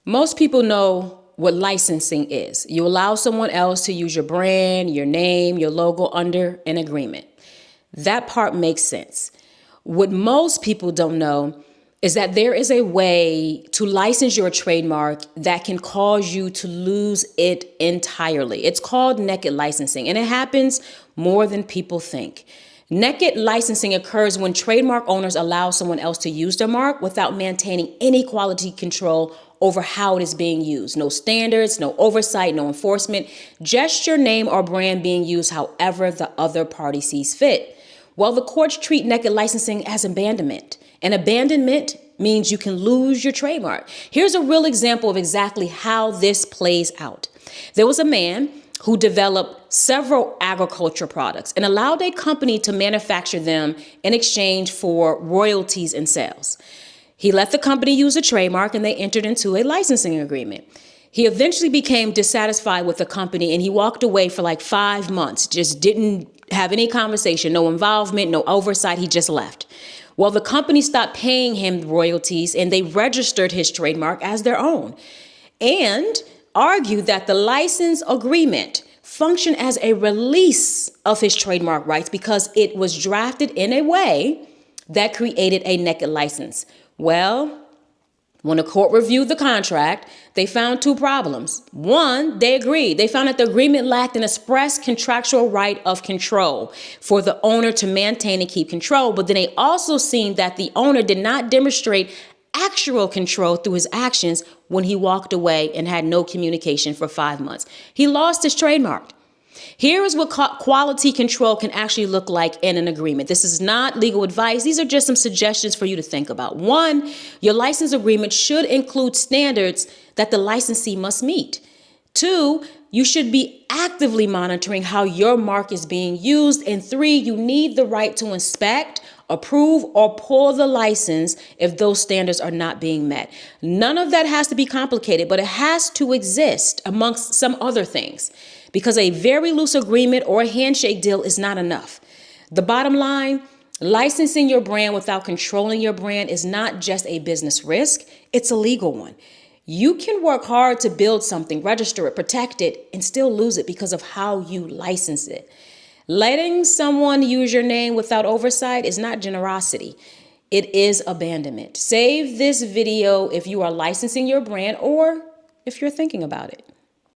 Most people know what licensing is. You allow someone else to use your brand, your name, your logo under an agreement. That part makes sense. What most people don't know is that there is a way to license your trademark that can cause you to lose it entirely. It's called naked licensing, and it happens more than people think. Naked licensing occurs when trademark owners allow someone else to use their mark without maintaining any quality control over how it is being used. No standards, no oversight, no enforcement, just your name or brand being used however the other party sees fit. Well, the courts treat naked licensing as abandonment. And abandonment means you can lose your trademark. Here's a real example of exactly how this plays out. There was a man who developed several agriculture products and allowed a company to manufacture them in exchange for royalties and sales. He let the company use a trademark and they entered into a licensing agreement. He eventually became dissatisfied with the company and he walked away for like 5 months, just didn't have any conversation, no involvement, no oversight. He just left. Well, the company stopped paying him royalties and they registered his trademark as their own and argued that the license agreement functioned as a release of his trademark rights because it was drafted in a way that created a naked license. Well, when the court reviewed the contract, they found 2 problems. One, they agreed. They found that the agreement lacked an express contractual right of control for the owner to maintain and keep control. But then they also seen that the owner did not demonstrate actual control through his actions when he walked away and had no communication for 5 months. He lost his trademark. Here is what quality control can actually look like in an agreement. This is not legal advice. These are just some suggestions for you to think about. 1, your license agreement should include standards that the licensee must meet. 2, you should be actively monitoring how your mark is being used. And 3, you need the right to inspect, approve, or pull the license if those standards are not being met. None of that has to be complicated, but it has to exist amongst some other things, because a very loose agreement or a handshake deal is not enough. The bottom line, licensing your brand without controlling your brand is not just a business risk, it's a legal one. You can work hard to build something, register it, protect it, and still lose it because of how you license it. Letting someone use your name without oversight is not generosity. It is abandonment. Save this video if you are licensing your brand or if you're thinking about it.